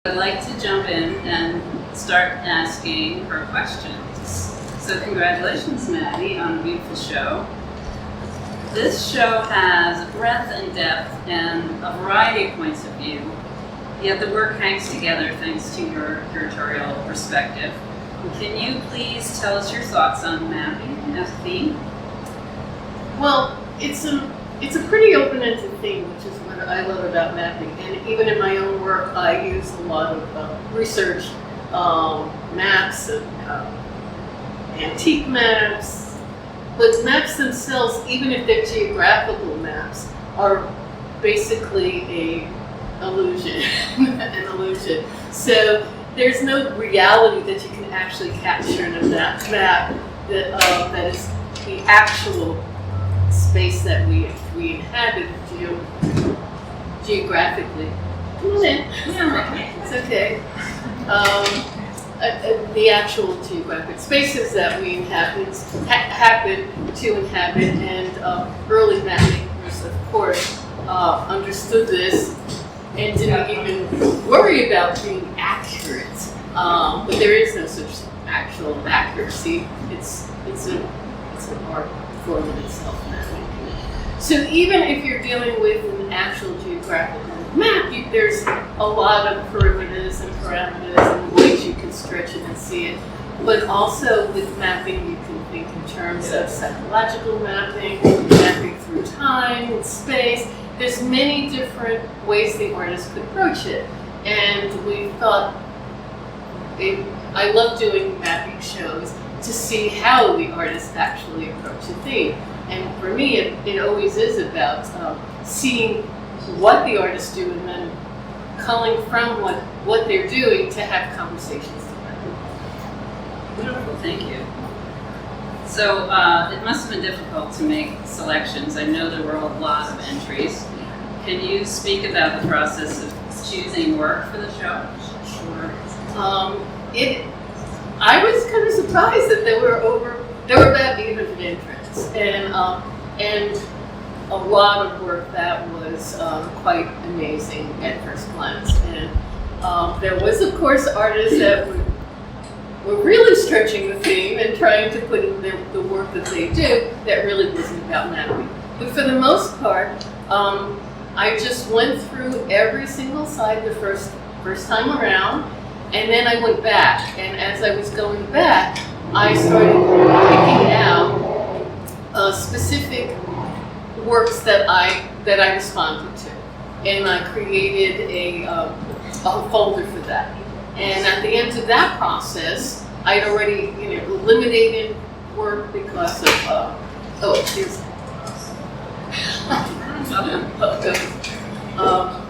I'd like to jump in and start asking her questions. So congratulations, Maddy, on a beautiful show. This show has breadth and depth and a variety of points of view, yet the work hangs together thanks to your curatorial perspective. Can you please tell us your thoughts on mapping as a theme? Well, it's a pretty open-ended theme, which is what I love about mapping. And even in my own work, I use a lot of research maps, antique maps. But maps themselves, even if they're geographical maps, are basically an illusion. So there's no reality that you can actually capture in a map that is the actual space that we inhabit geographically. It's okay. The actual geographic spaces that we happen to inhabit, and early map makers, of course, understood this and didn't even worry about being accurate. But there is no such actual accuracy. It's an art form in itself. So even if you're dealing with an actual geographical map, there's a lot of perimeters and parameters and ways you can stretch it and see it. But also with mapping, you can think in terms of psychological mapping, mapping through time and space. There's many different ways the artist could approach it. And we thought, I love doing mapping shows to see how the artists actually approach a theme. And for me, it always is about seeing what the artists do and then culling from what they're doing to have conversations together. Wonderful, thank you. So it must have been difficult to make selections. I know there were a lot of entries. Can you speak about the process of choosing work for the show? Sure. I was kind of surprised that there were about 800 entrants, and a lot of work that was quite amazing at first glance. And there was, of course, artists that were really stretching the theme and trying to put in the work that they do that really wasn't about mapping. But for the most part, I just went through every single side the first time around, and then I went back. And as I was going back, I started picking out specific works that I responded to, and I created a folder for that. And at the end of that process, I'd already eliminated work because of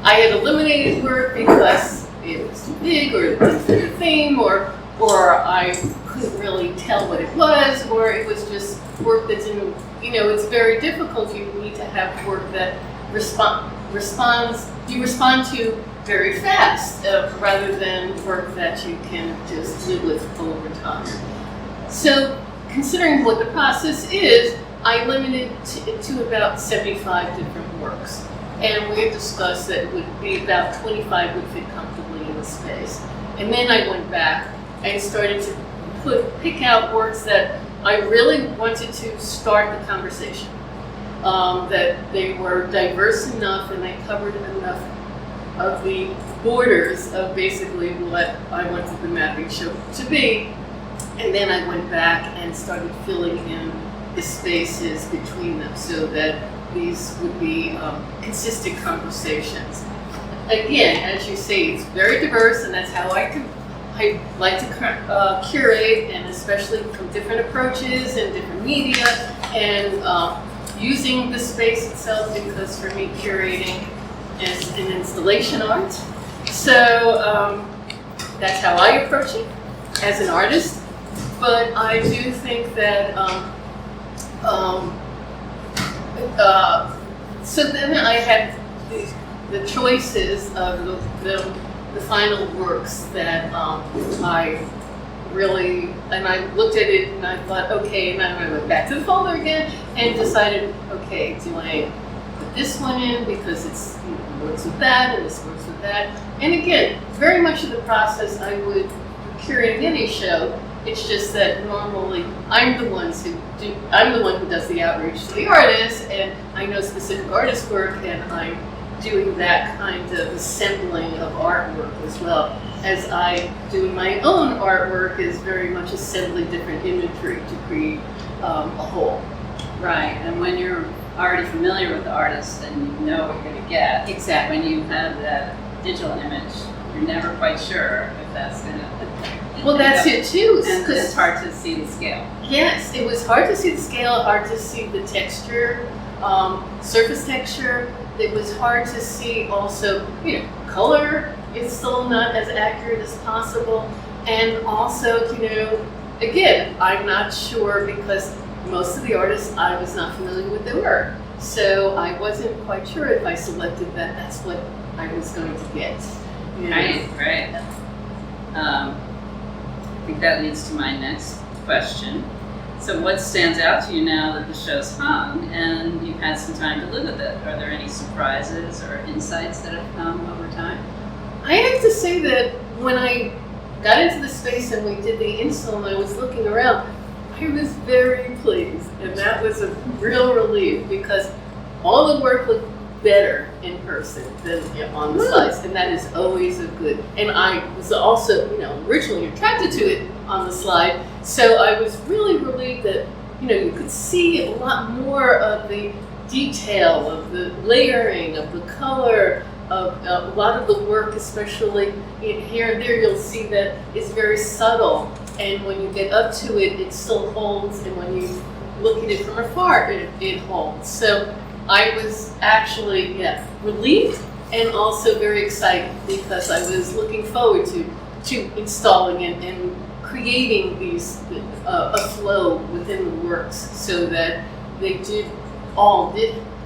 I had eliminated work because it was too big, or it didn't fit the theme, or I couldn't really tell what it was, or it was just work that didn't, it's very difficult. You need to have work that you respond to very fast, rather than work that you can just live with over time. So considering what the process is, I limited it to about 75 different works. And we had discussed that it would be about 25 would fit comfortably in the space. And then I went back and started to pick out works that I really wanted to start the conversation. That they were diverse enough and they covered enough of the borders of basically what I wanted the mapping show to be. And then I went back and started filling in the spaces between them so that these would be consistent conversations. Again, as you say, it's very diverse, and that's how I like to curate, and especially from different approaches and different media, and using the space itself, because for me, curating is an installation art. So that's how I approach it as an artist. But I do think that so then I had the choices of the final works that I really, and I looked at it and I thought, okay, and then I went back to the folder again and decided, okay, do I put this one in because it's works with that and this works with that. And again, very much of the process I would curate any show. It's just that normally I'm the one who does the outreach to the artist, and I know specific artist work, and I'm doing that kind of assembling of artwork as well. As I do my own artwork is very much assembling different imagery to create a whole. Right, and when you're already familiar with the artist and you know what you're going to get, Exactly. when you have that digital image, you're never quite sure if that's going to. Well, that's it too. And it's hard to see the scale. Yes, it was hard to see the scale, hard to see the texture, surface texture. It was hard to see also, color is still not as accurate as possible. And also, again, I'm not sure because most of the artists I was not familiar with their work. So I wasn't quite sure if I selected that's what I was going to get. Right. I think that leads to my next question. So what stands out to you now that the show's hung and you've had some time to live with it? Are there any surprises or insights that have come over time? I have to say that when I got into the space and we did the install and I was looking around, I was very pleased. And that was a real relief because all the work looked better in person than on the slides, and that is always a good. And I was also, originally attracted to it on the slide, so I was really relieved that you could see a lot more of the detail, of the layering, of the color, of a lot of the work, especially here and there. You'll see that it's very subtle, and when you get up to it, it still holds, and when you look at it from afar, it holds. So I was actually, relieved and also very excited because I was looking forward to installing it and creating these a flow within the works so that they did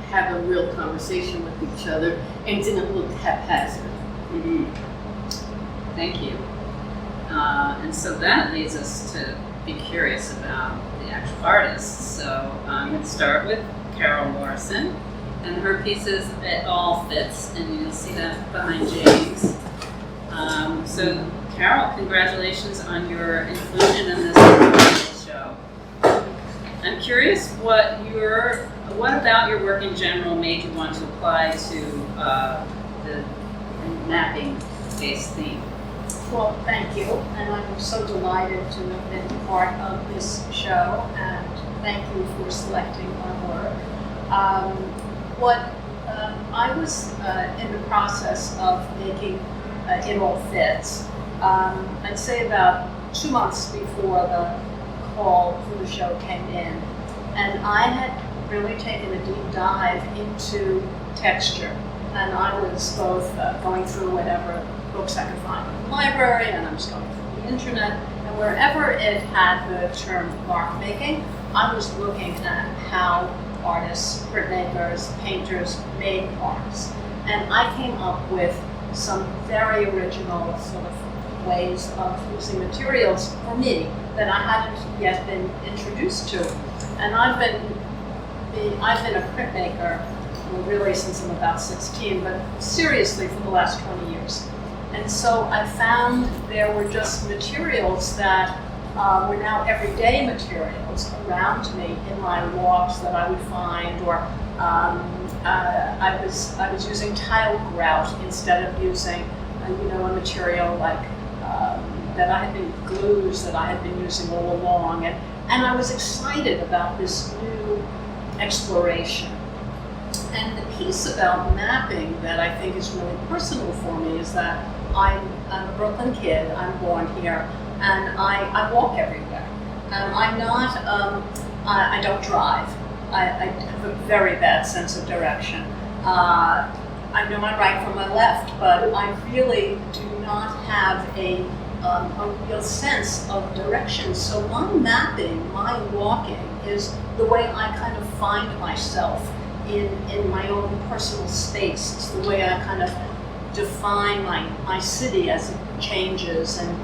have a real conversation with each other and didn't look haphazard. Mm-hmm. Thank you. And so that leads us to be curious about the actual artists. So I'm going to start with Carol Morrison, and her pieces, It All Fits, and you'll see that behind James. So Carol, congratulations on your inclusion in this show. I'm curious what about your work in general made you want to apply to the mapping-based theme? Well, thank you, and I'm so delighted to have been part of this show, and thank you for selecting my work. I was in the process of making It All Fits. I'd say about 2 months before the call for the show came in, and I had really taken a deep dive into texture, and I was both going through whatever books I could find in the library, and I was going through the internet, and wherever it had the term mark making, I was looking at how artists, printmakers, painters made marks. And I came up with some very original sort of ways of using materials for me that I hadn't yet been introduced to. And I've been a printmaker really since I'm about 16, but seriously for the last 20 years. And so I found there were just materials that were now everyday materials around me in my walks that I would find, or I was using tile grout instead of using a material like that I had been glues that I had been using all along, and I was excited about this new exploration. And the piece about mapping that I think is really personal for me is that I'm a Brooklyn kid, I'm born here, and I walk everywhere. And I'm not, I don't drive. I have a very bad sense of direction. I know my right from my left, but I really do not have a real sense of direction. So my mapping, my walking, is the way I kind of find myself in my own personal space. It's the way I kind of define my city as it changes, and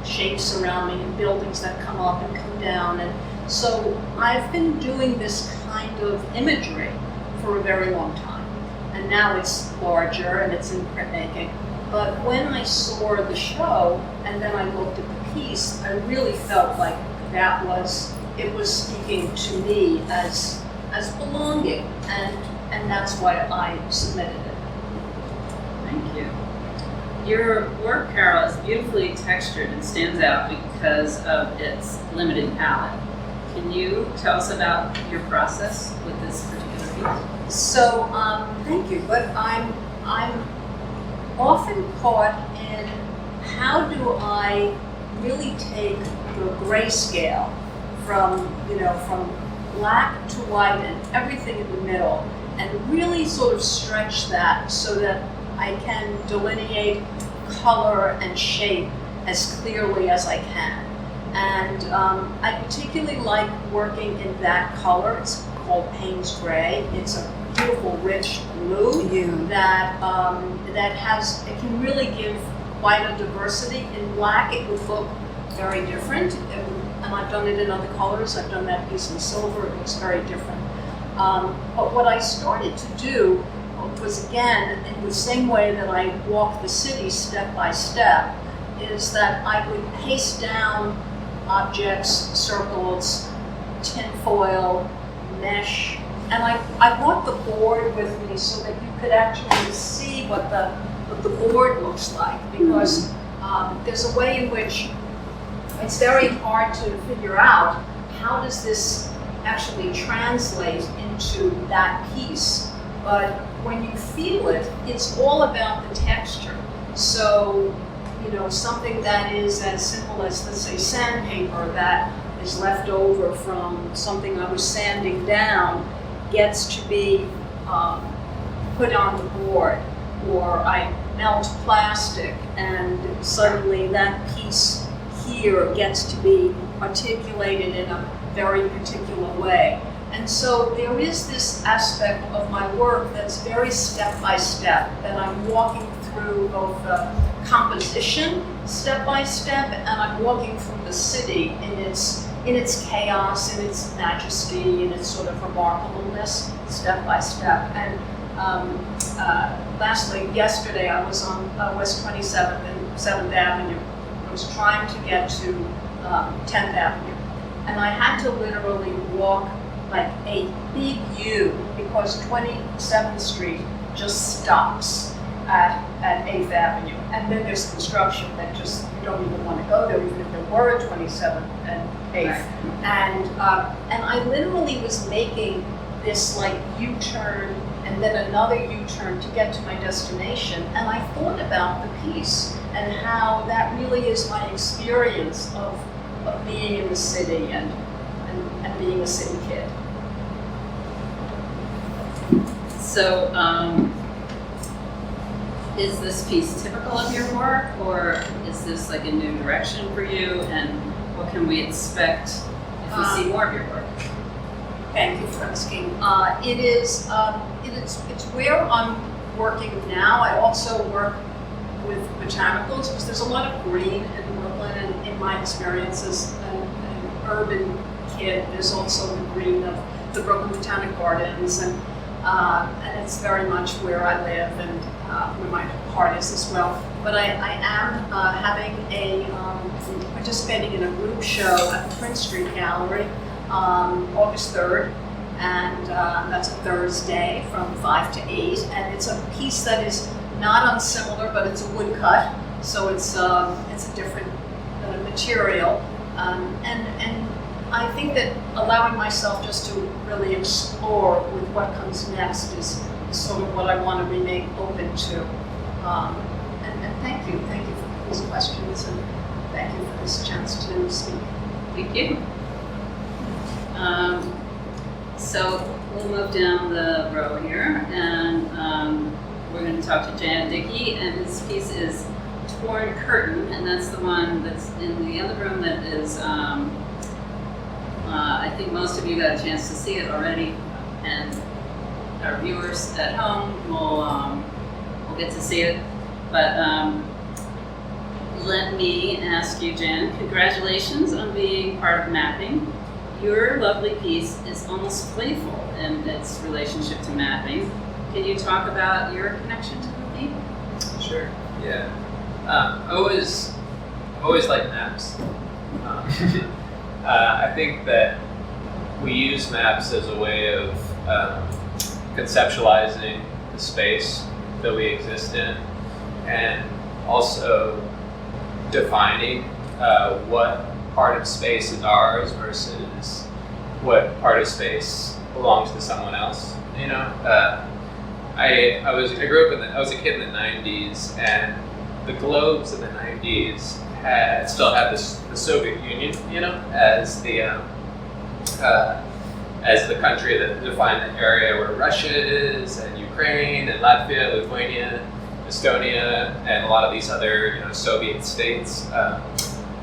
shapes around me, and buildings that come up and come down. And so I've been doing this kind of imagery for a very long time. and now it's larger and it's in printmaking. But when I saw the show and then I looked at the piece, I really felt like it was speaking to me as belonging, and that's why I submitted it. Thank you. Your work, Carol, is beautifully textured and stands out because of its limited palette. Can you tell us about your process with this particular piece? So, thank you, but I'm often caught in how do I really take the grayscale from black to white and everything in the middle, and really sort of stretch that so that I can delineate color and shape as clearly as I can. And I particularly like working in that color. It's called Payne's Gray. It's a beautiful, rich blue that it can really give quite a diversity. In black, it would look very different. And I've done it in other colors. I've done that piece in silver. It looks very different. But what I started to do was, again, in the same way that I walk the city step by step, is that I would paste down objects, circles, tinfoil, mesh, and I brought the board with me so that you could actually see what the board looks like, because there's a way in which it's very hard to figure out how does this actually translate into that piece. But when you feel it, it's all about the texture. So, something that is as simple as, let's say, sandpaper that is left over from something I was sanding down gets to be put on the board. Or I melt plastic and suddenly that piece here gets to be articulated in a very particular way. And so there is this aspect of my work that's very step by step, that I'm walking through both the composition step by step, and I'm walking through the city in its chaos, in its majesty, in its sort of remarkableness, step by step. And lastly, yesterday I was on West 27th and 7th Avenue. I was trying to get to 10th Avenue, and I had to literally walk like a big U, because 27th Street just stops at 8th Avenue. And then there's construction that just, you don't even want to go there, even if there were a 27th and 8th. Right. And I literally was making this like U-turn and then another U-turn to get to my destination. And I thought about the piece and how that really is my experience of being in the city and being a city kid. So, is this piece typical of your work, or is this like a new direction for you? And what can we expect if we see more of your work? Thank you for asking. It's where I'm working now. I also work with botanicals, because there's a lot of green in Brooklyn, and in my experience as an urban kid, there's also the green of the Brooklyn Botanic Gardens, and it's very much where I live and where my heart is as well. But I am participating in a group show at the Prince Street Gallery August 3rd, and that's a Thursday from 5 to 8, and it's a piece that is not unsimilar, but it's a woodcut, so it's a different material, and I think that allowing myself just to really explore with what comes next is sort of what I want to remain open to. And thank you for these questions, and thank you for this chance to speak. Thank you. So we'll move down the row here, and we're going to talk to Jan Dickey, and his piece is Torn Curtain, and that's the one that's in the other room that is, I think most of you got a chance to see it already, and our viewers at home will get to see it. But let me ask you, Jan, congratulations on being part of mapping. Your lovely piece is almost playful in its relationship to mapping. Can you talk about your connection to the theme? Sure. Yeah. I always liked maps. I think that we use maps as a way of conceptualizing the space that we exist in, and also defining what part of space is ours versus what part of space belongs to someone else. You know, I was a kid in the '90s, and the globes in the '90s still had the Soviet Union, you know, as the country that defined the area where Russia is, and Ukraine, and Latvia, Lithuania, Estonia, and a lot of these other, you know, Soviet states.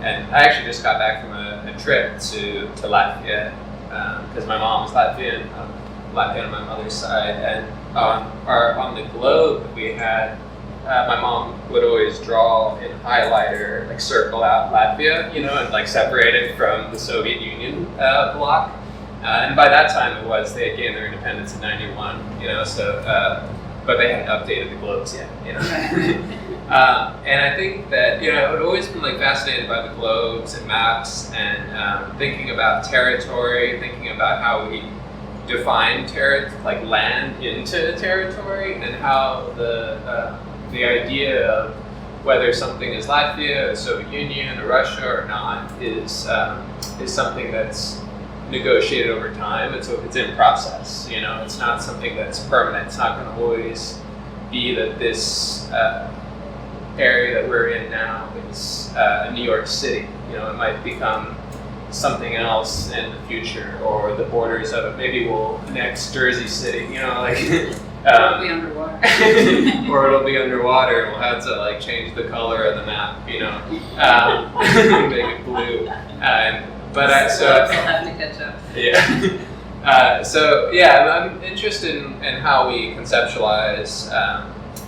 And I actually just got back from a trip to Latvia because my mom was Latvian, Latvian on my mother's side, and on the globe that we had, my mom would always draw in highlighter, like circle out Latvia, you know, and like separate it from the Soviet Union bloc. And by that time they had gained their independence in '91, you know, so, but they hadn't updated the globes yet, you know. And I think that, you know, I've always been like fascinated by the globes and maps, and thinking about territory, thinking about how we define like land into territory, and how the idea of whether something is Latvia, the Soviet Union, or Russia or not is something that's negotiated over time. It's in process. You know, it's not something that's permanent. It's not going to always be that this area that we're in now is New York City. You know, it might become something else in the future, or the borders of it. Maybe we'll annex Jersey City. You know, like. It'll be underwater. Or it'll be underwater. We'll have to like change the color of the map. You know, make it blue. But I'll have to catch up. Yeah. So yeah, I'm interested in how we conceptualize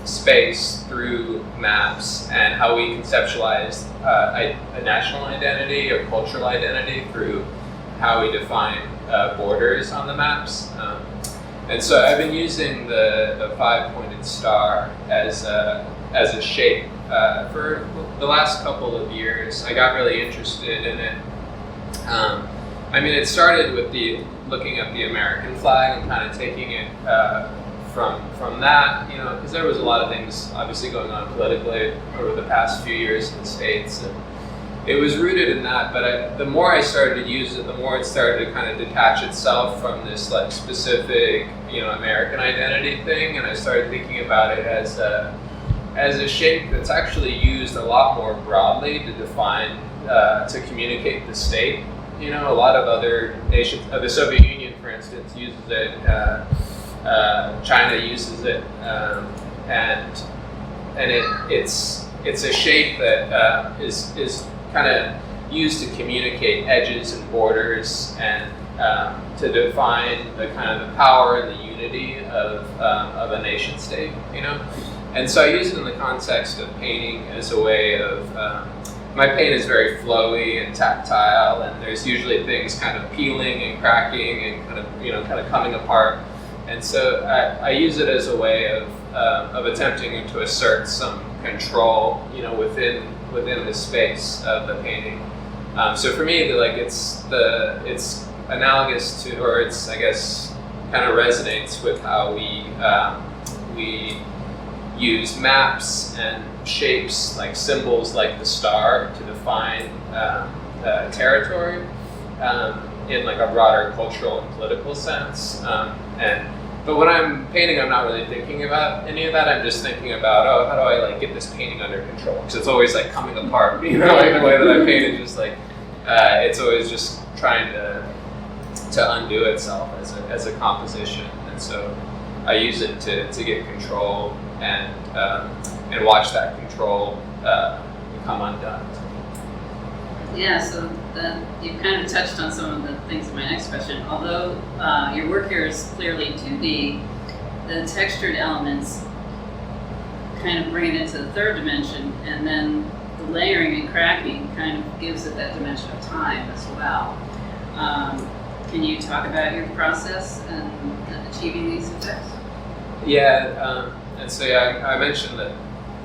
space through maps, and how we conceptualize a national identity or cultural identity through how we define borders on the maps. And so I've been using the five-pointed star as a shape for the last couple of years. I got really interested in it. I mean, it started with looking at the American flag and kind of taking it from that, you know, because there was a lot of things obviously going on politically over the past few years in the States, and it was rooted in that. But the more I started to use it, the more it started to kind of detach itself from this like specific, you know, American identity thing, and I started thinking about it as a shape that's actually used a lot more broadly to define, to communicate the state. You know, a lot of other nations, the Soviet Union, for instance, uses it. China uses it, and it's a shape that is kind of used to communicate edges and borders, and to define the kind of the power and the unity of a nation state. You know, and so I use it in the context of painting as a way of. My paint is very flowy and tactile, and there's usually things kind of peeling and cracking and kind of coming apart. And so I use it as a way of attempting to assert some control, you know, within the space of the painting. So for me, it's analogous to, or it's, I guess, kind of resonates with how we use maps and shapes like symbols like the star to define territory in like a broader cultural and political sense. But when I'm painting, I'm not really thinking about any of that. I'm just thinking about, how do I like get this painting under control? Because it's always like coming apart, you know, like the way that I paint is just like, it's always just trying to undo itself as a composition. And so I use it to get control and watch that control become undone. Yeah, so you kind of touched on some of the things in my next question. Although your work here is clearly 2D, the textured elements kind of bring it into the third dimension, and then the layering and cracking kind of gives it that dimension of time as well. Can you talk about your process and achieving these effects? Yeah, and so yeah, I mentioned that.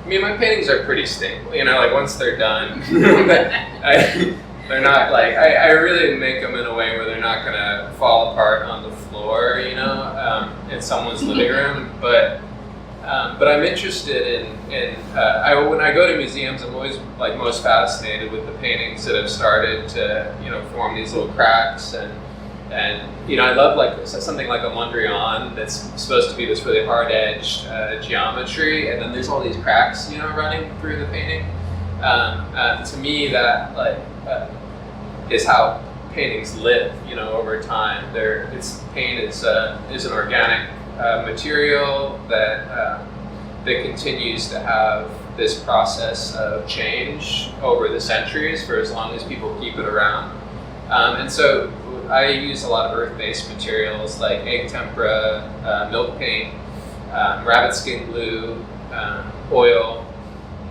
I mean, my paintings are pretty stable. You know, like once they're done, they're not like I really make them in a way where they're not gonna fall apart on the floor. You know, in someone's living room. But I'm interested in when I go to museums, I'm always like most fascinated with the paintings that have started to form these little cracks and I love like something like a Mondrian that's supposed to be this really hard-edged geometry, and then there's all these cracks, running through the painting. To me, that is how paintings live, over time. Paint is an organic material that continues to have this process of change over the centuries for as long as people keep it around. And so I use a lot of earth-based materials like egg tempera, milk paint, rabbit skin glue, oil,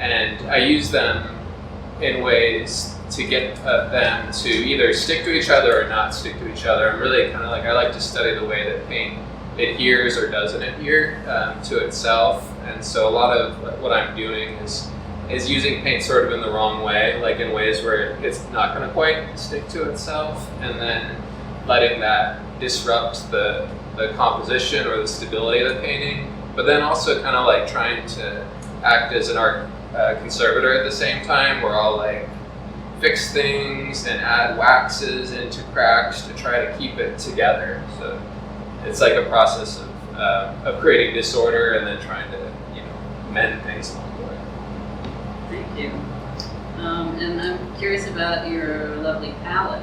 and I use them in ways to get them to either stick to each other or not stick to each other. I'm really kind of I like to study the way that paint adheres or doesn't adhere to itself, and so a lot of what I'm doing is using paint sort of in the wrong way, like in ways where it's not going to quite stick to itself, and then letting that disrupt the composition or the stability of the painting, but then also kind of trying to act as an art conservator at the same time, where I'll fix things and add waxes into cracks to try to keep it together. So it's like a process of creating disorder and then trying to mend things along the way. Thank you. And I'm curious about your lovely palette,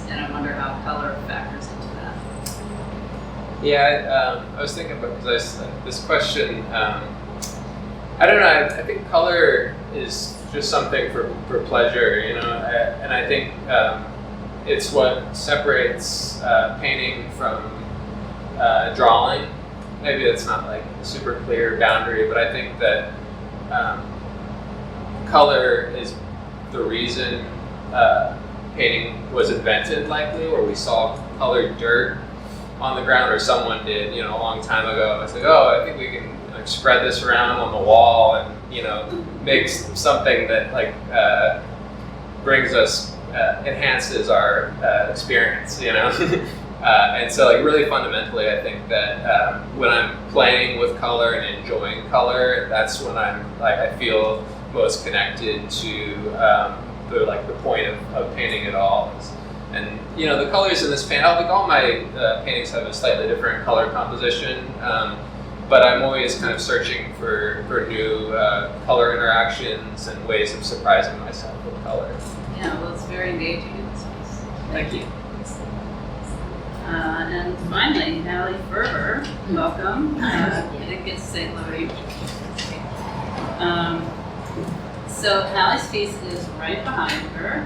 and I wonder how color factors into that. Yeah, I was thinking about this question. I don't know. I think color is just something for pleasure, and I think it's what separates painting from drawing. Maybe it's not a super clear boundary, but I think that color is the reason painting was invented, likely, where we saw colored dirt on the ground, or someone did, a long time ago. It's I think we can spread this around on the wall and, make something that brings us, enhances our experience, And so really fundamentally, I think that when I'm playing with color and enjoying color, that's when I feel most connected to the point of painting it all. And the colors in this paint, all my paintings have a slightly different color composition, but I'm always kind of searching for new color interactions and ways of surprising myself with color. Yeah, well, it's very engaging in this piece. Thank you. And finally, Hallie Ferber, welcome. I didn't get to say hello to you. So Hallie's piece is right behind her.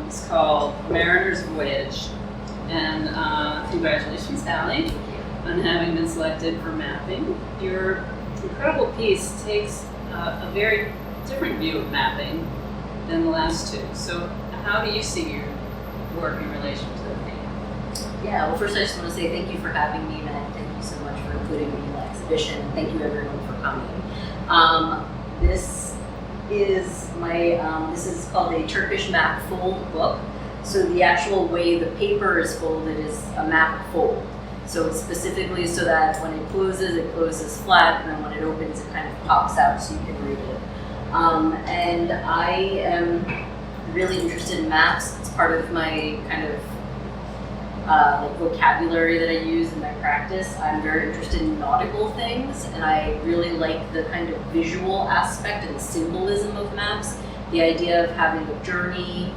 It's called Mariner's Voyage. And congratulations, Hallie, on having been selected for mapping. Your incredible piece takes a very different view of mapping than the last two. So how do you see your work in relation to the painting? Yeah, well, first I just want to say thank you for having me, and thank you so much for including me in the exhibition. And thank you everyone for coming. This is called a Turkish map fold book. So the actual way the paper is folded is a map fold. So it's specifically so that when it closes flat, and then when it opens, it kind of pops out so you can read it. And I am really interested in maps. It's part of my kind of vocabulary that I use in my practice. I'm very interested in nautical things, and I really like the kind of visual aspect and the symbolism of maps. The idea of having a journey,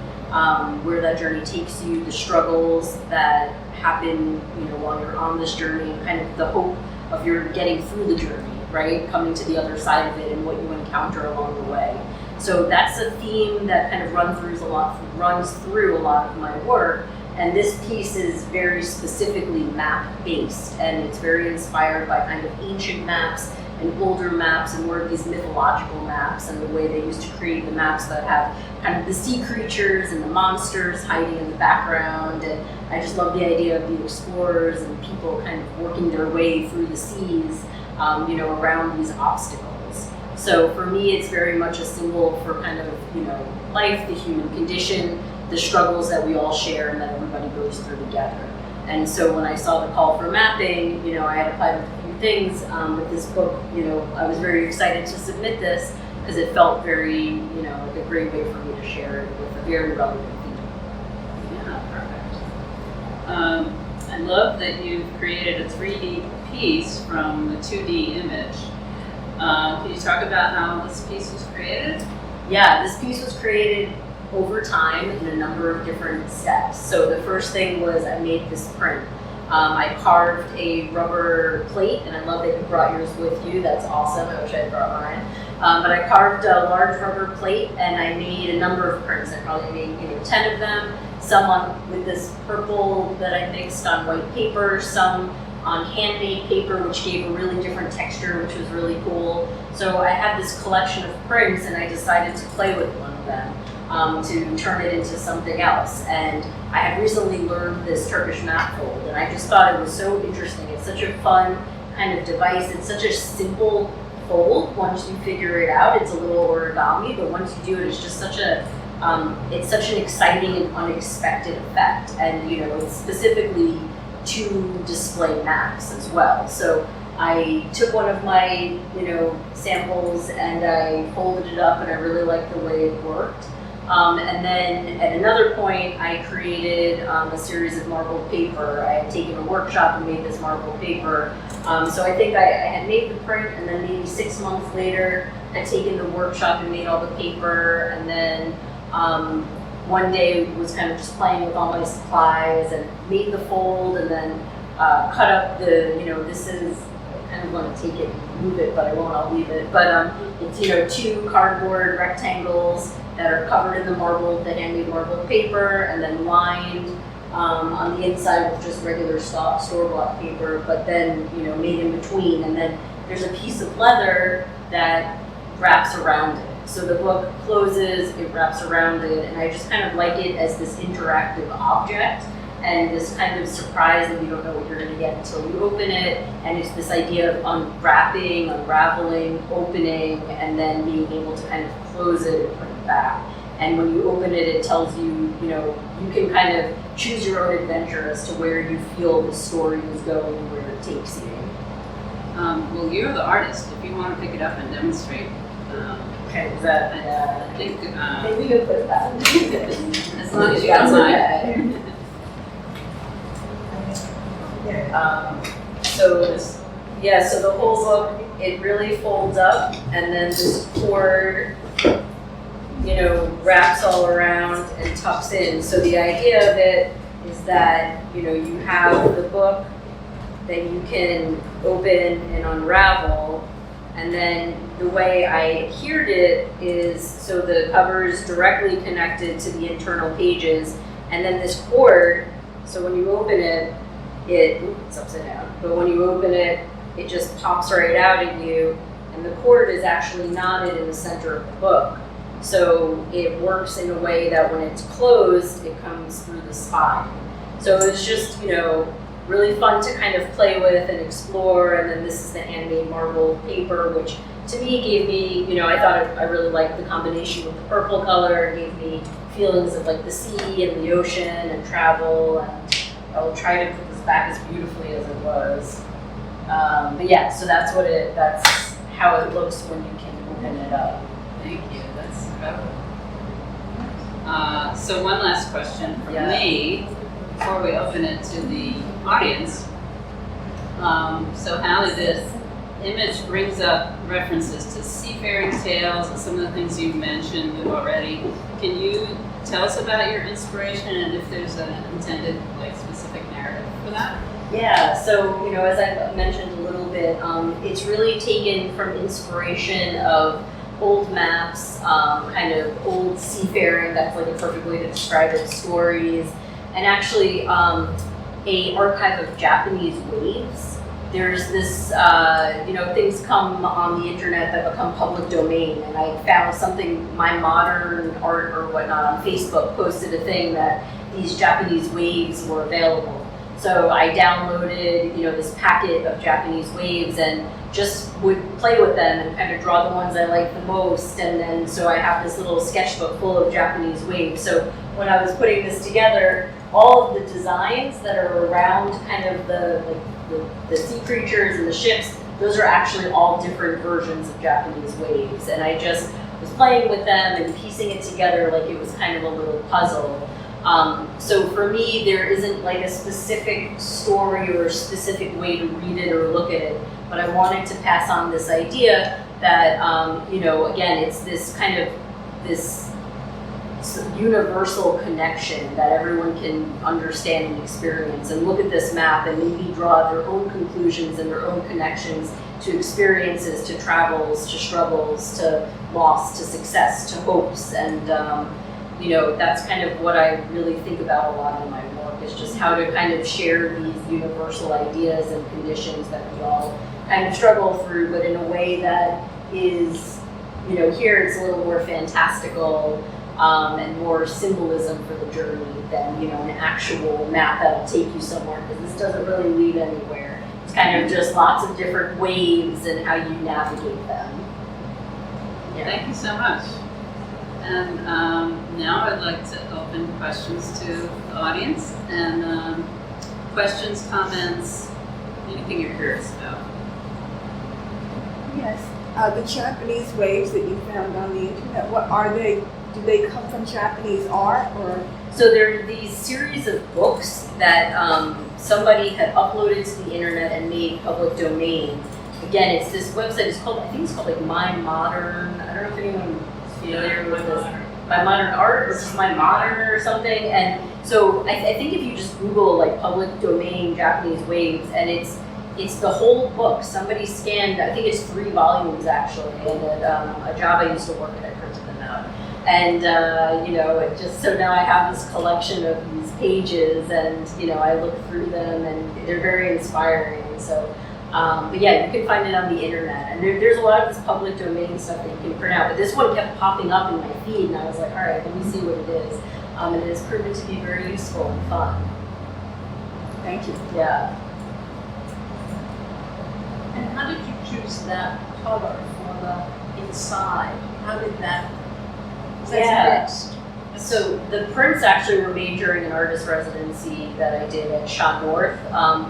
where that journey takes you, the struggles that happen, while you're on this journey, and kind of the hope of your getting through the journey, right? Coming to the other side of it and what you encounter along the way. So that's a theme that kind of runs through a lot of my work. And this piece is very specifically map-based, and it's very inspired by kind of ancient maps and older maps and more of these mythological maps and the way they used to create the maps that have kind of the sea creatures and the monsters hiding in the background. And I just love the idea of the explorers and people kind of working their way through the seas, around these obstacles. So for me, it's very much a symbol for kind of, life, the human condition, the struggles that we all share and that everybody goes through together. And so when I saw the call for mapping, I had applied with a few things, but this book, I was very excited to submit this because it felt very, like a great way for me to share it with a very relevant theme. Yeah, perfect. I love that you've created a 3D piece from a 2D image. Can you talk about how this piece was created? Yeah, this piece was created over time in a number of different steps. So the first thing was I made this print. I carved a rubber plate, and I love that you brought yours with you. That's awesome. I wish I had brought mine. But I carved a large rubber plate, and I made a number of prints. I probably made 10 of them. Some with this purple that I mixed on white paper, some on handmade paper, which gave a really different texture, which was really cool. So I had this collection of prints, and I decided to play with one of them. To turn it into something else. And I had recently learned this Turkish map fold, and I just thought it was so interesting. It's such a fun kind of device. It's such a simple fold once you figure it out. It's a little origami, but once you do it, it's just such it's such an exciting and unexpected effect. And it's specifically to display maps as well. So I took one of my samples and I folded it up, and I really liked the way it worked. And then at another point, I created a series of marbled paper. I had taken a workshop and made this marbled paper. So I think I had made the print, and then maybe 6 months later, I'd taken the workshop and made all the paper. And then one day was kind of just playing with all my supplies and made the fold, and then cut up the, this is, I kind of want to take it and move it, but I won't, I'll leave it. But it's, 2 cardboard rectangles that are covered in the handmade marbled paper, and then lined on the inside with just regular store-bought paper, but then, made in between. And then there's a piece of leather that wraps around it. So the book closes, it wraps around it, and I just kind of like it as this interactive object and this kind of surprise that you don't know what you're going to get until you open it. And it's this idea of unwrapping, unraveling, opening, and then being able to kind of close it and put it back. And when you open it, it tells you, you can kind of choose your own adventure as to where you feel the story is going and where it takes you. Well, you're the artist. If you want to pick it up and demonstrate. Okay, is that, I think maybe you put that. as long as you got mine. So the whole book, it really folds up, and then this cord, wraps all around and tucks in. So the idea of it is that, you have the book that you can open and unravel, and then the way I adhered it is, so the cover is directly connected to the internal pages, and then this cord, so when you open it, it's upside down, but when you open it, it just pops right out at you, and the cord is actually knotted in the center of the book. So it works in a way that when it's closed, it comes through the spine. So it's just, really fun to kind of play with and explore. And then this is the handmade marbled paper, which to me gave me, I thought I really liked the combination with the purple color. It gave me feelings of like the sea and the ocean and travel. And I'll try to put this back as beautifully as it was. But yeah, so that's how it looks when you can open it up. Thank you. That's incredible. So one last question from me before we open it to the audience. So Hallie, this image brings up references to seafaring tales and some of the things you mentioned already. Can you tell us about your inspiration and if there's an intended specific narrative for that? Yeah, so as I mentioned a little bit, it's really taken from inspiration of old maps, kind of old seafaring, that's like a perfect way to describe it, stories, and actually a archive of Japanese waves. there's this, things come on the internet that become public domain, and I found something, My Modern Art or whatnot on Facebook posted a thing that these Japanese waves were available. So I downloaded, this packet of Japanese waves and just would play with them and kind of draw the ones I liked the most. And then, so I have this little sketchbook full of Japanese waves. So when I was putting this together, all of the designs that are around kind of the sea creatures and the ships, those are actually all different versions of Japanese waves. And I just was playing with them and piecing it together like it was kind of a little puzzle. So for me, there isn't like a specific story or a specific way to read it or look at it, but I wanted to pass on this idea that, again, it's this kind of, this universal connection that everyone can understand and experience, and look at this map and maybe draw their own conclusions and their own connections to experiences, to travels, to struggles, to loss, to success, to hopes. And that's kind of what I really think about a lot in my work, is just how to kind of share these universal ideas and conditions that we all kind of struggle through, but in a way that is, here it's a little more fantastical and more symbolism for the journey than, an actual map that'll take you somewhere, because this doesn't really lead anywhere. It's kind of just lots of different waves and how you navigate them. Yeah. Thank you so much. And now I'd like to open questions to the audience, and questions, comments, anything you're curious about. Yes, the Japanese waves that you found on the internet, what are they? Do they come from Japanese art, or? So there are these series of books that somebody had uploaded to the internet and made public domain. Again, it's this website, I think it's called like My Modern, I don't know if anyone familiar with this, My Modern Art or just My Modern or something. And so I think if you just Google like public domain Japanese waves, and it's the whole book. Somebody scanned, I think it's 3 volumes actually, and at a job I used to work at, I printed them out. And it just, so now I have this collection of these pages, and I look through them, and they're very inspiring. So but yeah, you can find it on the internet, and there's a lot of this public domain stuff that you can print out, but this one kept popping up in my feed, and I was like, all right, let me see what it is. And it has proven to be very useful and fun. Thank you. Yeah. And how did you choose that color for the inside? How did that? Yeah. Fixed? So the prints actually were made during an artist residency that I did at Shot North,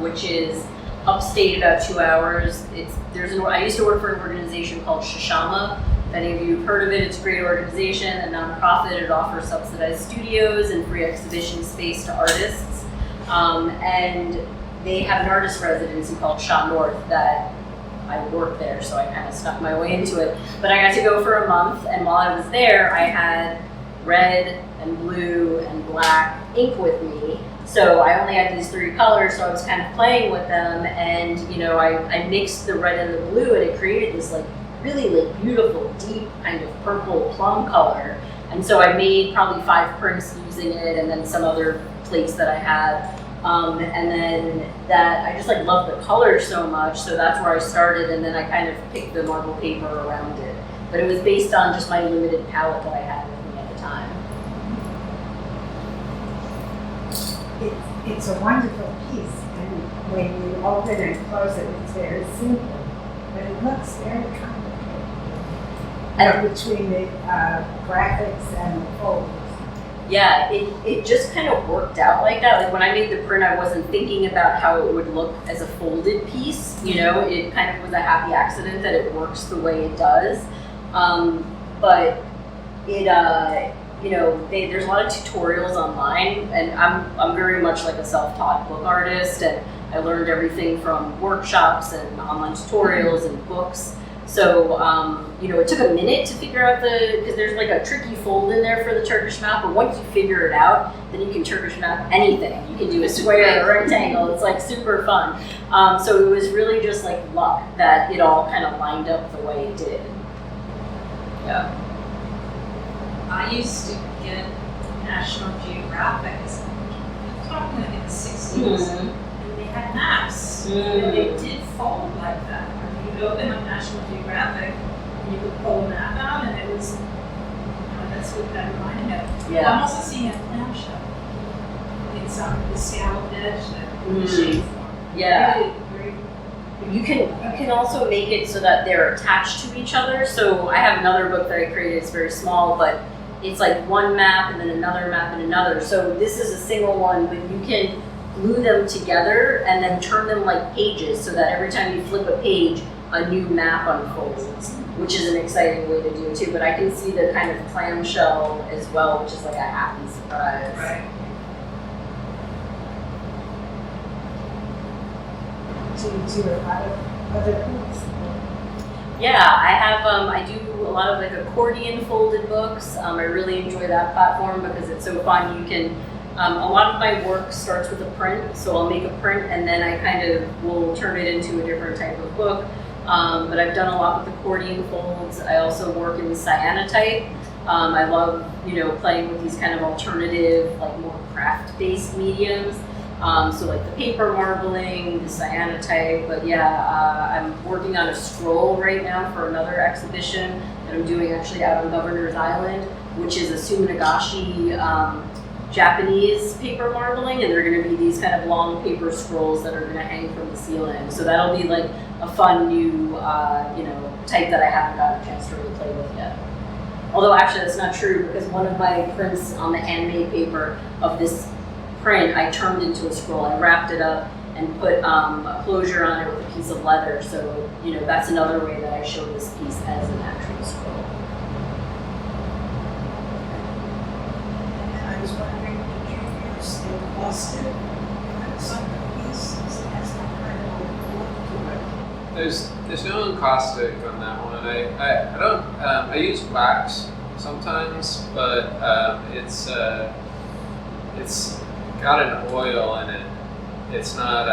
which is upstate about 2 hours. I used to work for an organization called Shishama. If any of you have heard of it, it's a great organization, a nonprofit. It offers subsidized studios and free exhibition space to artists. And they have an artist residency called Shot North that I worked there, so I kind of snuck my way into it. But I got to go for a month, and while I was there, I had red and blue and black ink with me. So I only had these 3 colors, so I was kind of playing with them, and I mixed the red and the blue, and it created this really beautiful, deep kind of purple plum color. And so I made probably 5 prints using it, and then some other plates that I had. And then that, I just loved the color so much, so that's where I started, and then I kind of picked the marble paper around it. But it was based on just my limited palette that I had with me at the time. It's a wonderful piece, and when you open and close it, it's very simple, but it looks very complicated. Between the graphics and the folders. Yeah, it just kind of worked out like that. Like when I made the print, I wasn't thinking about how it would look as a folded piece. It kind of was a happy accident that it works the way it does. But it, there's a lot of tutorials online, and I'm very much like a self-taught book artist, and I learned everything from workshops and online tutorials and books. So, it took a minute to figure out because there's a tricky fold in there for the Turkish map, but once you figure it out, then you can Turkish map anything. You can do a square or rectangle. It's super fun. So it was really just luck that it all kind of lined up the way it did. Yeah. I used to get National Geographic, I'm talking in the 60s, and they had maps, and they did fold like that. I mean, you could open up National Geographic, and you could pull a map out, and it was, that's what that reminded me of. Yeah. I'm also seeing a clamshell. It's the scalloped edge that the shape form. Yeah. Very, very You can also make it so that they're attached to each other. So I have another book that I created. It's very small, but it's like one map and then another map and another. So this is a single one, but you can glue them together and then turn them like pages so that every time you flip a page, a new map unfolds, which is an exciting way to do it too. But I can see the kind of clamshell as well, which is like a happy surprise. right. Do you do a lot of other books? Yeah, I have. I do a lot of like accordion folded books. I really enjoy that platform because it's so fun. You can. A lot of my work starts with a print, so I'll make a print and then I kind of will turn it into a different type of book. But I've done a lot with accordion folds. I also work in cyanotype. I love, playing with these kind of alternative, like more craft-based mediums. So like the paper marbling, the cyanotype, but I'm working on a scroll right now for another exhibition that I'm doing actually out on Governor's Island, which is a Suminagashi Japanese paper marbling, and they're going to be these kind of long paper scrolls that are going to hang from the ceiling. So that'll be like a fun new, type that I haven't gotten a chance to really play with yet. Although actually that's not true because one of my prints on the handmade paper of this print I turned into a scroll. I wrapped it up and put a closure on it with a piece of leather. So, that's another way that I show this piece as an actual scroll. And I was wondering, did you use embossed some pieces as that kind of look to it? There's no encaustic on that one. I don't. I use wax sometimes, but it's got an oil in it. It's not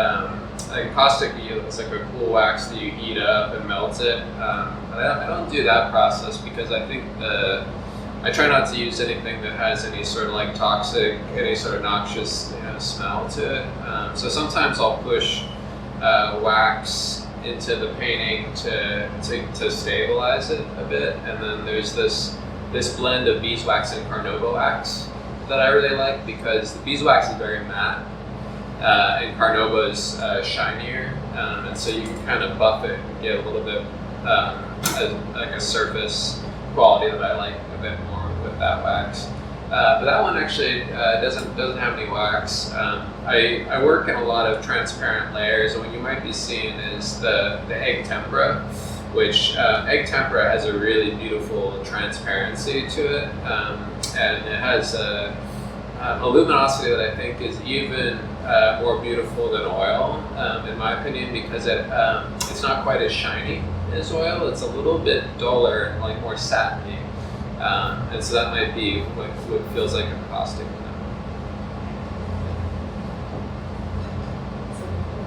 like caustic. It's like a cool wax that you heat up and melt it. I don't do that process because I think I try not to use anything that has any sort of like toxic, any sort of noxious smell to it. So sometimes I'll push wax into the painting to stabilize it a bit, and then there's this blend of beeswax and carnauba wax that I really like because the beeswax is very matte and carnauba is shinier, and so you can kind of buff it and get a little bit like a surface quality that I like a bit more with that wax. But that one actually doesn't have any wax. I work in a lot of transparent layers, and what you might be seeing is the egg tempera, which egg tempera has a really beautiful transparency to it, and it has a luminosity that I think is even more beautiful than oil, in my opinion, because it's not quite as shiny as oil. It's a little bit duller, like more satiny. And so that might be what feels like a caustic.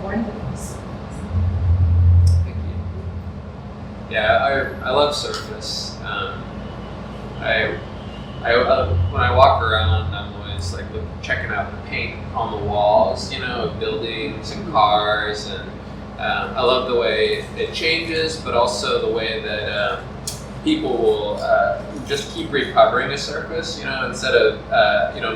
Wonderful. Thank you. Yeah, I love surface. When I walk around, I'm always like checking out the paint on the walls, of buildings and cars, and I love the way it changes, but also the way that people will just keep recovering a surface, instead of,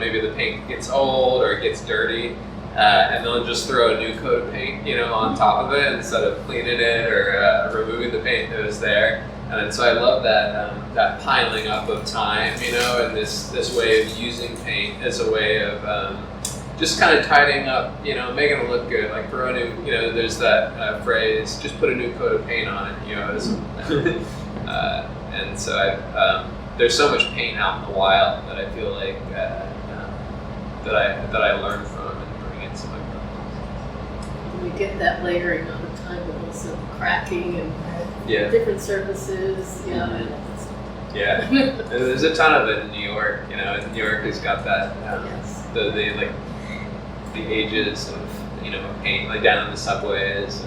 maybe the paint gets old or it gets dirty, and they'll just throw a new coat of paint, on top of it instead of cleaning it or removing the paint that was there. And so I love that piling up of time, and this way of using paint as a way of just kind of tidying up, making it look good. Like throw a new, there's that phrase, just put a new coat of paint on it, and so there's so much paint out in the wild that I feel like that I learn from and bring into my practice. We get that layering all the time, but also cracking and Yeah. different surfaces. Yeah. There's a ton of it in New York. And New York has got that Yes. the ages of paint, like down in the subways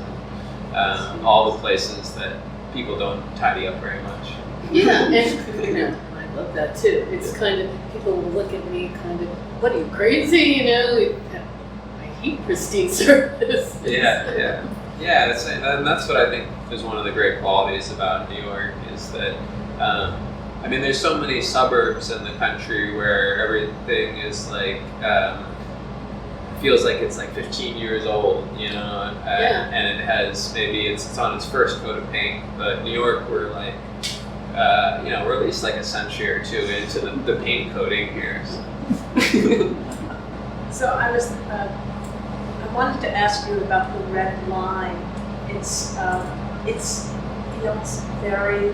and all the places that people don't tidy up very much. Yeah, and I love that too. It's kind of, people will look at me kind of, what are you, crazy? I hate pristine surface. Yeah. Yeah, that's what I think is one of the great qualities about New York is that, I mean, there's so many suburbs in the country where everything is like, feels like it's like 15 years old, you know, and it has maybe it's on its first coat of paint, but New York, we're like, you know, we're at least like a century or two into the paint coating here. So I wanted to ask you about the red line. It feels very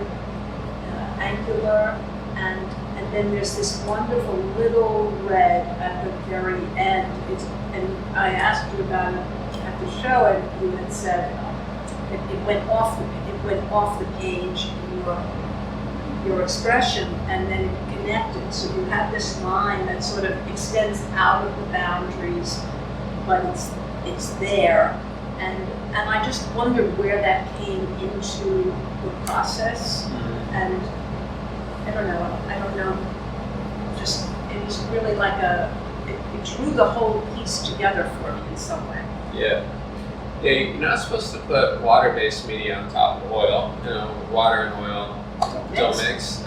angular, and then there's this wonderful little red at the very end. And I asked you about it at the show, and you had said it went off the page in your expression, and then it connected. So you have this line that sort of extends out of the boundaries, but it's there. And I just wondered where that came into the process. And I don't know. Just it was really like it drew the whole piece together for me in some way. Yeah, you're not supposed to put water-based media on top of oil. You know, water and oil don't mix.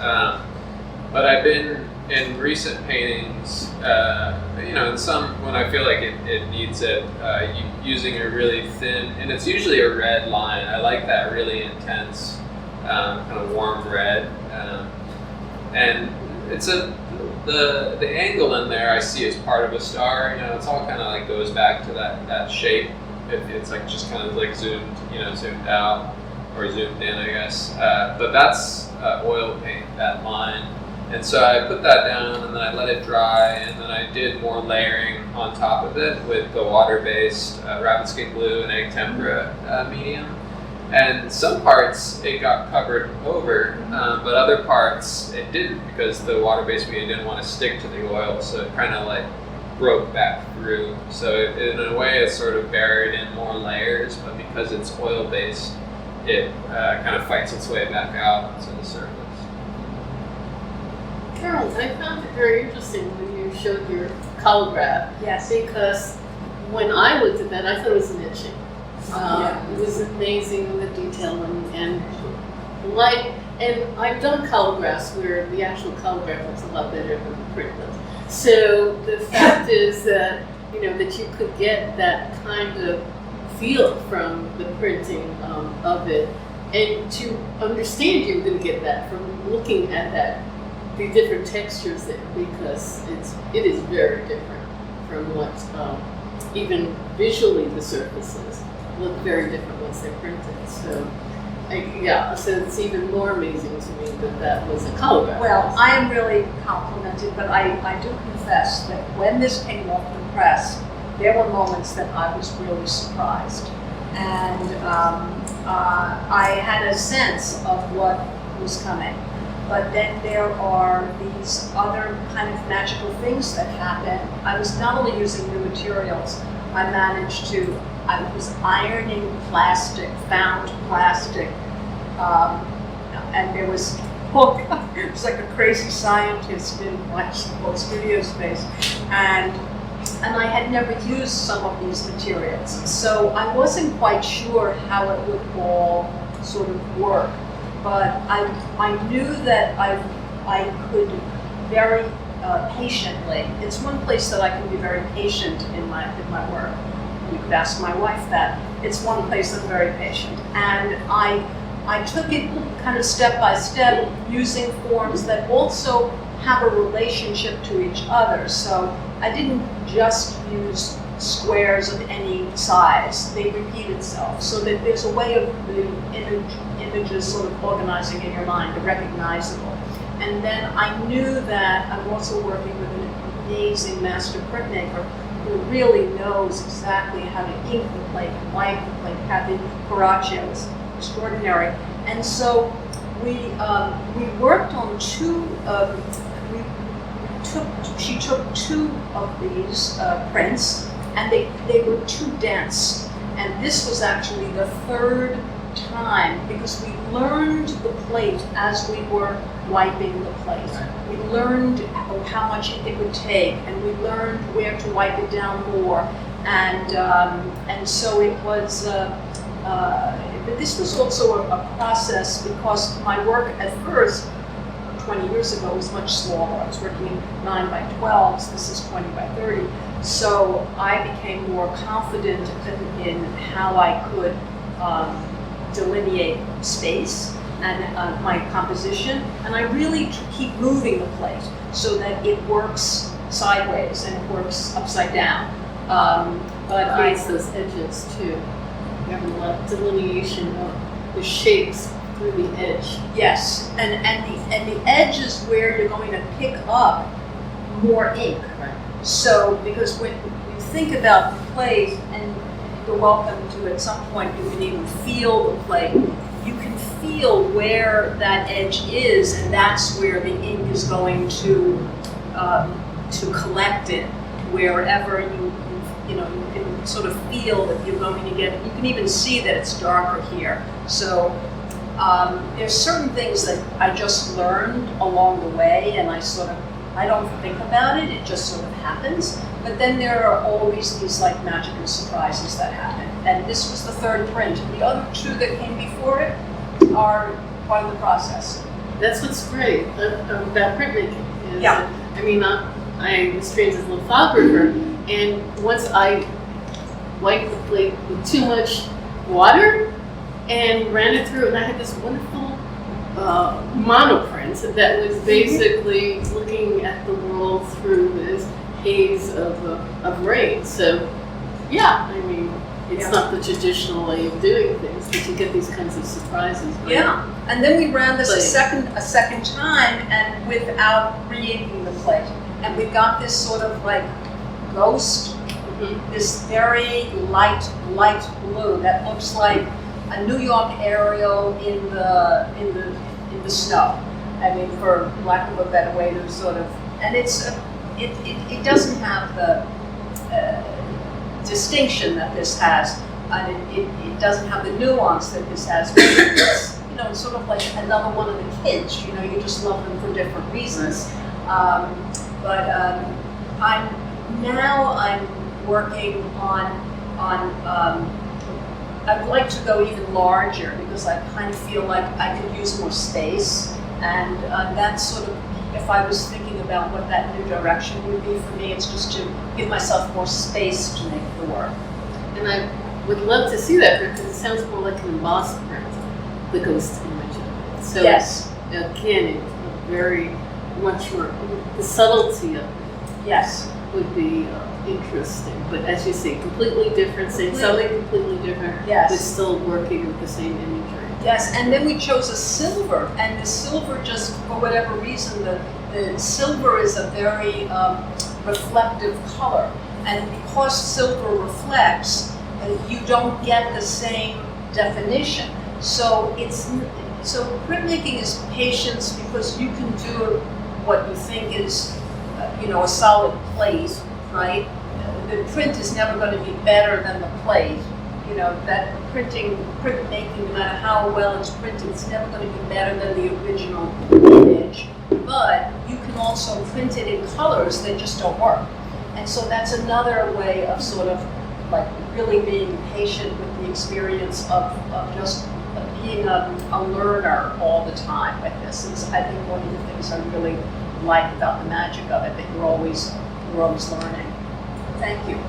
But I've been in recent paintings, you know, in some when I feel like it needs it, using a really thin, and it's usually a red line. I like that really intense, kind of warm red, and it's the angle in there I see as part of a star. You know, it's all kind of like goes back to that shape. It's like just kind of like zoomed out or zoomed in, I guess. But that's oil paint, that line. And so I put that down, and then I let it dry, and then I did more layering on top of it with the water-based rabbit skin glue and egg tempera medium. And some parts it got covered over, but other parts it didn't, because the water-based medium didn't want to stick to the oil, so it kind of like broke back through. So in a way it's sort of buried in more layers, but because it's oil-based, it kind of fights its way back out onto the surface. Carol, I found it very interesting when you showed your colograph. Yes. Because when I looked at that, I thought it was an etching. It was amazing, the detail and light. And I've done colographs where the actual colograph looks a lot better than the print does. So the fact is that, you know, that you could get that kind of feel from the printing of it. And to understand you're going to get that from looking at that, the different textures there, because it is very different from what even visually the surfaces look very different once they're printed. So so it's even more amazing to me that was a colograph. Well, I am really complimented, but I do confess that when this came off the press, there were moments that I was really surprised. And I had a sense of what was coming. But then there are these other kind of magical things that happen. I was not only using new materials, I was ironing plastic, found plastic, and there was hook. It was like a crazy scientist in my studio space, and I had never used some of these materials, so I wasn't quite sure how it would all sort of work. But I knew that I could very patiently. It's one place that I can be very patient in my work. You could ask my wife that. It's one place I'm very patient, and I took it kind of step by step, using forms that also have a relationship to each other. So I didn't just use squares of any size. They repeat itself, so that there's a way of the images sort of organizing in your mind, the recognizable. And then I knew that I'm also working with an amazing master printmaker who really knows exactly how to ink the plate and wipe the plate. Kathy Caraccio is extraordinary. And so we worked on she took two of these prints, and they were too dense. And this was actually the third time, because we learned the plate as we were wiping the plate. We learned how much it would take, and we learned where to wipe it down more. And so it was but this was also a process because my work at first, 20 years ago, was much smaller. I was working in 9 by 12s, this is 20 by 30. So I became more confident in how I could delineate space and my composition, and I really keep moving the plate so that it works sideways and it works upside down. But It creates those edges too. You have a lot of delineation of the shapes through the edge. yes, and the edge is where you're going to pick up more ink. Right. So, because when you think about the plate, and you're welcome to at some point, you can even feel the plate. You can feel where that edge is, and that's where the ink is going to collect in. Wherever you can sort of feel that you're going to get. You can even see that it's darker here. So. There's certain things that I just learned along the way, and I don't think about it, it just sort of happens. But then there are always these like magical surprises that happen. And this was the third print. The other two that came before it are part of the process. That's what's great about printmaking. Is Yeah. I mean, I was trained as a lithographer, and once I wiped the plate with too much water and ran it through, and I had this wonderful monoprint that was basically looking at the world through this haze of rain. So, yeah, I mean, it's Yeah. not the traditional way of doing things, but you get these kinds of surprises. Right? Yeah. And then we ran this Plate. a second time, and without re-inking the plate. And we got this sort of like ghost, Mhm. this very light blue that looks like a New York aerial in the snow. I mean, for lack of a better way to sort of, and it doesn't have the distinction that this has, and it doesn't have the nuance that this has. But it's, sort of like another one of the kids. You just love them for different reasons. But I'm working on. I'd like to go even larger because I kind of feel like I could use more space, and that's sort of, if I was thinking about what that new direction would be for me, it's just to give myself more space to make the work. And I would love to see that because it sounds more like an embossed print, the ghost image of it. So Yes, again, it's very much more, the subtlety of it yes, would be interesting. But as you say, completely different, saying something completely different, but yes, still working with the same imagery. yes. And then we chose a silver, and the silver just, for whatever reason, the silver is a very reflective color. And because silver reflects, you don't get the same definition. So printmaking is patience because you can do what you think is, a solid plate, right? The print is never going to be better than the plate. That printmaking, no matter how well it's printed, it's never going to be better than the original image. But you can also print it in colors that just don't work. And so that's another way of sort of like really being patient with the experience of just being a learner all the time with this. It's, I think, one of the things I really like about the magic of it, that you're always learning. Thank you.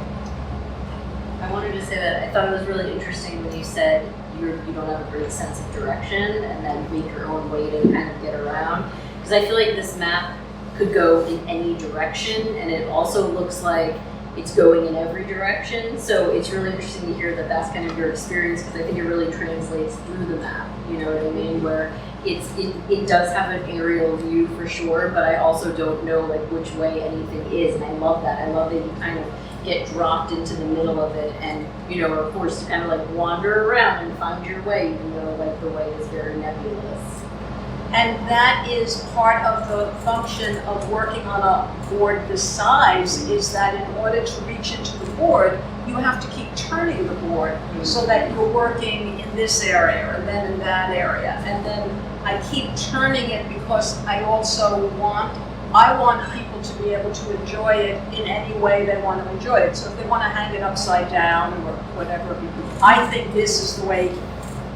I wanted to say that I thought it was really interesting when you said you don't have a great sense of direction and then make your own way to kind of get around. Because I feel like this map could go in any direction, and it also looks like it's going in every direction. So it's really interesting to hear that that's kind of your experience, because I think it really translates through the map. You know what I mean? Where it does have an aerial view for sure, but I also don't know like which way anything is, and I love that. I love that you kind of get dropped into the middle of it, and are forced to kind of like wander around and find your way, even though like the way is very nebulous. And that is part of the function of working on a board this size, is that in order to reach into the board, you have to keep turning the board so that you're working in this area and then in that area. And then I keep turning it because I also want people to be able to enjoy it in any way they want to enjoy it. So if they want to hang it upside down or whatever, you can I think this is the way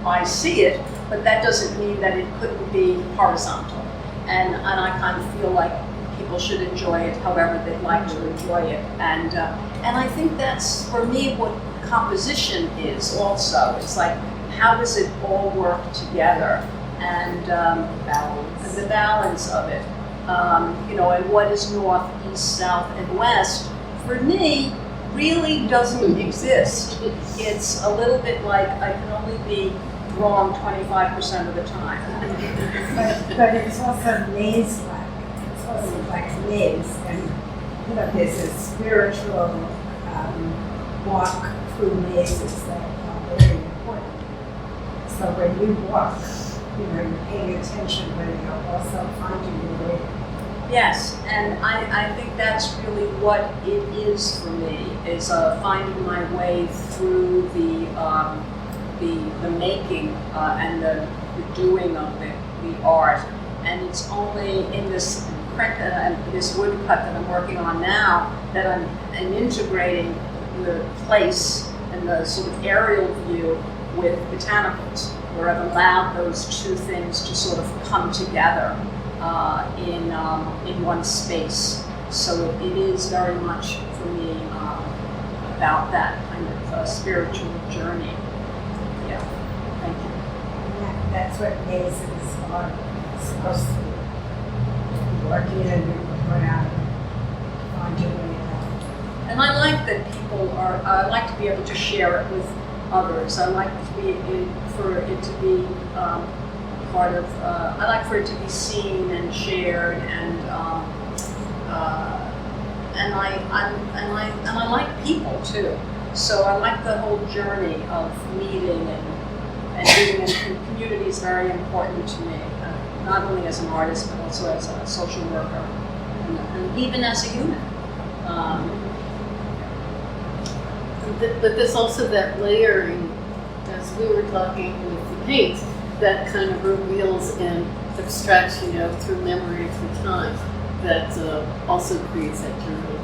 I see it, but that doesn't mean that it couldn't be horizontal. And I kind of feel like people should enjoy it however they'd like to enjoy it. And I think that's, for me, what composition is also. It's like, how does it all work together? And the balance of it. And what is north, east, south, and west, for me, really doesn't exist. It's a little bit like I can only be wrong 25% of the time. But it's also maze-like. It's also like a maze, and there's a spiritual walk through mazes that are very important. So when you walk, you're paying attention, but you're also finding your way. Yes, and I think that's really what it is for me, is finding my way through the making and the doing of it, the art. And it's only in this print, this woodcut that I'm working on now, that I'm integrating the place and the sort of aerial view with botanicals, where I've allowed those two things to sort of come together in one space. So it is very much for me about that kind of spiritual journey. Yeah, thank you. And that's what mazes are supposed to be. You work in, you go out, and find your way out. And I like that people I like to be able to share it with others. I like for it to be part of, I like for it to be seen and shared, and I like people too. So I like the whole journey of meeting and being in community is very important to me, not only as an artist but also as a social worker and even as a human. But there's also that layering, as we were talking with the paint, that kind of reveals and abstracts, through memory, through time, that also creates that journey.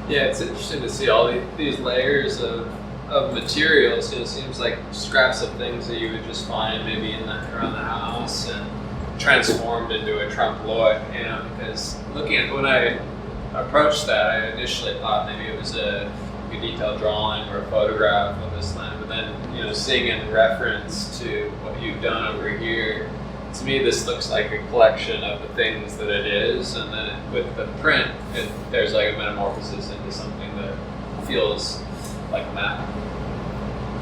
Yeah, it's interesting to see all these layers of materials. It seems like scraps of things that you would just find maybe around the house and transformed into a trompe l'oeil, because looking at when I approached that, I initially thought maybe it was a detailed drawing or a photograph of this land, but then seeing in reference to what you've done over here, to me this looks like a collection of the things that it is, and then with the print, there's like a metamorphosis into something that feels like a map.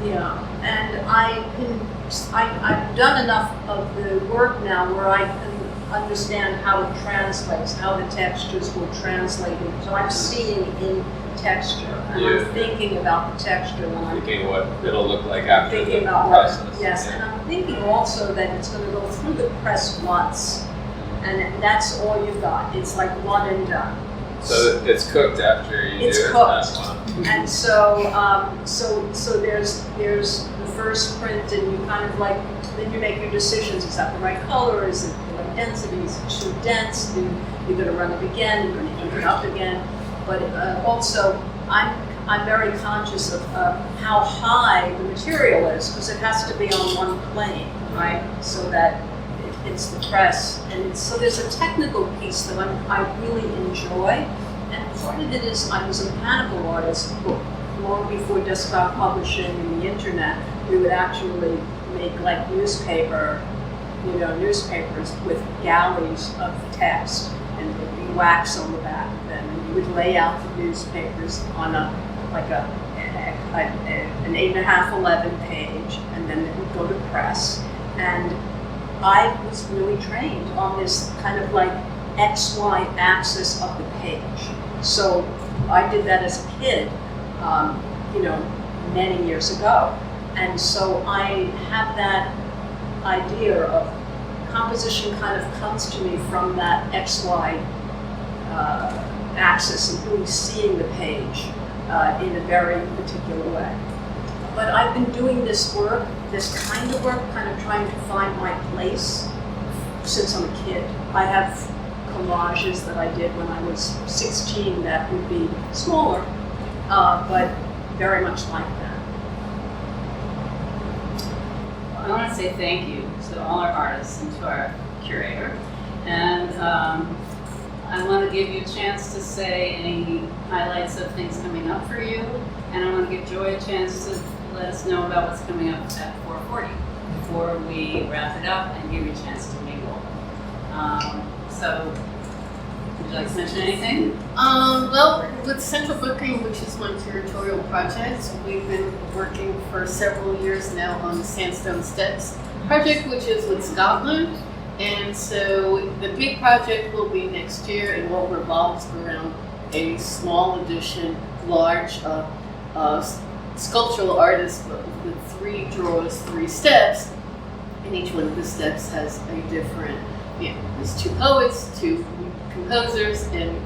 Yeah, and I've done enough of the work now where I can understand how it translates, how the textures will translate it. So I'm seeing in texture, and I'm thinking about the texture when I'm thinking what it'll look like after the about process. Yes, and I'm thinking also that it's going to go through the press once, and that's all you've got. It's like one and done. So it's cooked after you do it. It's cooked, and so there's the first print, and you kind of like then you make your decisions. Is that the right color? Is it the right density? Is it too dense? Then you're going to run it again. You're going to heat it up again. But also, I'm very conscious of how high the material is, because it has to be on one plane, right? So that it's the press, and so there's a technical piece that I really enjoy, and part of it is I was a mechanical artist long before desktop publishing and the internet. We would actually make like newspapers with galleys of text, and there would be wax on the back of them, and you would lay out the newspapers on an 8.5, 11 page, and then it would go to press. And I was really trained on this kind of like XY axis of the page. So I did that as a kid, many years ago. And so I have that idea of composition kind of comes to me from that XY axis and really seeing the page in a very particular way. But I've been doing this kind of work, kind of trying to find my place since I'm a kid. I have collages that I did when I was 16 that would be smaller, but very much like that. I want to say thank you to all our artists and to our curator. And I want to give you a chance to say any highlights of things coming up for you. And I want to give Joy a chance to let us know about what's coming up at 4:40 before we wrap it up and give you a chance to mingle. So, would you like to mention anything? Well, with Central Booking, which is my curatorial project, we've been working for several years now on the Sandstone Steps project, which is with Scotland. And so the big project will be next year, and what revolves around a small edition, large sculptural artist book with 3 drawers, 3 steps, and each one of the steps has a different, there's 2 poets, 2 composers, and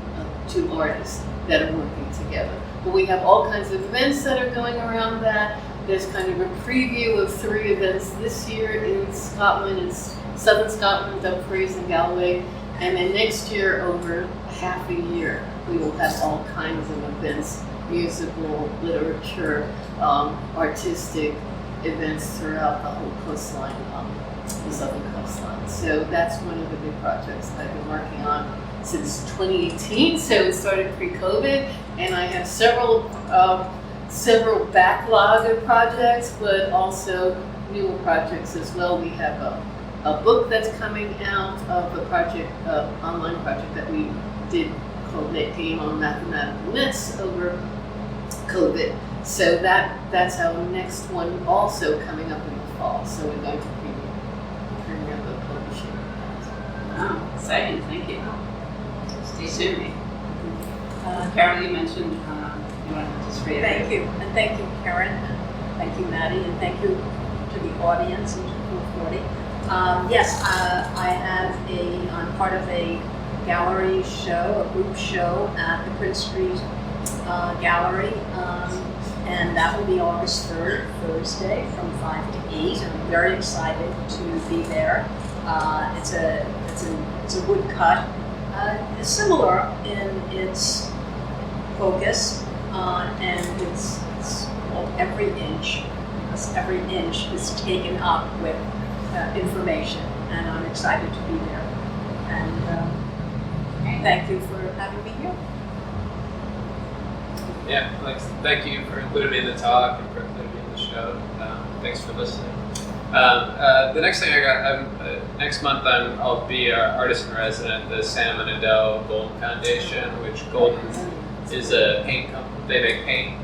2 artists that are working together. But we have all kinds of events that are going around that. There's kind of a preview of 3 events this year in Scotland, in Southern Scotland, Dumfries and Galway, and then next year, over half a year, we will have all kinds of events, musical, literature, artistic events throughout the whole coastline, the southern coastline. So that's one of the big projects I've been working on since 2018. So it started pre-COVID, and I have several backlog of projects, but also newer projects as well. We have a book that's coming out of a project, online project that we did called Net Game on Mathematical Myths over COVID. So that's our next one, also coming up in the fall. So we're going to premiere the publishing. Wow, exciting, thank you. Stay tuned. Carol, you mentioned, you want to just read Thank you, and thank you, Karen, and thank you, Maddie, and thank you to the audience and to 440. Yes, I have I'm part of a gallery show, a group show at the Prince Street Gallery, and that will be August 3rd, Thursday, from 5 to 8. I'm very excited to be there. It's a woodcut, similar in its focus, and it's called Every Inch, because every inch is taken up with information, and I'm excited to be there. And thank you for having me here. Yeah, thank you for including me in the talk and for including me in the show. Thanks for listening. The next thing I got, next month I'll be an artist in resident at the Sam and Adele Golden Foundation, which Golden is a paint company. They make paint,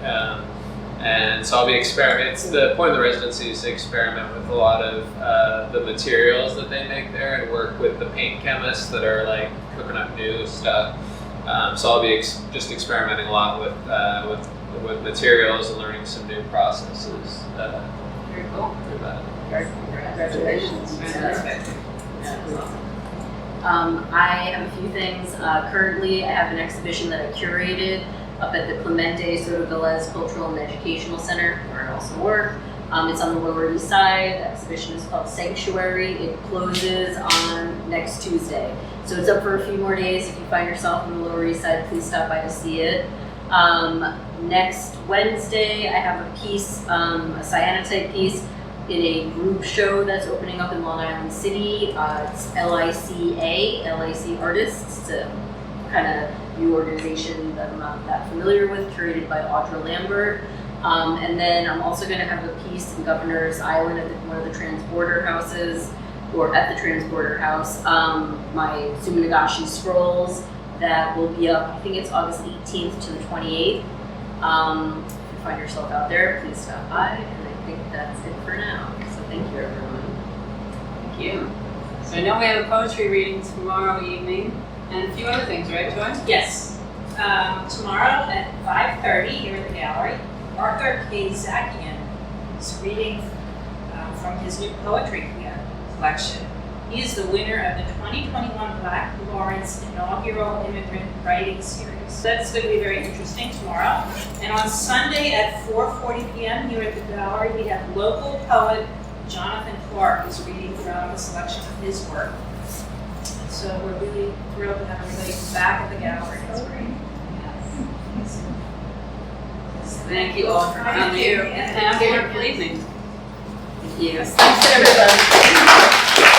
and so I'll be experimenting. The point of the residency is to experiment with a lot of the materials that they make there and work with the paint chemists that are like cooking up new stuff. So I'll be just experimenting a lot with materials and learning some new processes. Very cool. Through that. Congratulations. I have a few things. Currently, I have an exhibition that I curated up at the Clemente Sotovillas Cultural and Educational Center, where I also work. It's on the Lower East Side. The exhibition is called Sanctuary. It closes on next Tuesday. So it's up for a few more days. If you find yourself on the Lower East Side, please stop by to see it. Next Wednesday, I have a piece, a cyanotype piece, in a group show that's opening up in Long Island City. It's LIC Artists. It's a kind of new organization that I'm not that familiar with, curated by Audra Lambert. And then I'm also going to have a piece in Governor's Island at one of the Transborder houses, or at the Transborder House, my Suminagashi scrolls that will be up, I think it's August 18th to the 28th. If you find yourself out there, please stop by, and I think that's it for now. So thank you, everyone. Thank you. So I know we have a poetry reading tomorrow evening, and a few other things, right, Joy? Yes. Tomorrow at 5:30 here at the gallery, Arthur K. Zakian is reading from his new poetry collection. He is the winner of the 2021 Black Lawrence Inaugural Immigrant Writing Series. That's going to be very interesting tomorrow. And on Sunday at 4:40 p.m. here at the gallery, we have local poet Jonathan Clark who's reading from a selection of his work. So we're really thrilled to have everybody back at the gallery. That's great. Yes. Thank you all for coming. you. And have a wonderful evening. Thank you. Thanks, everybody.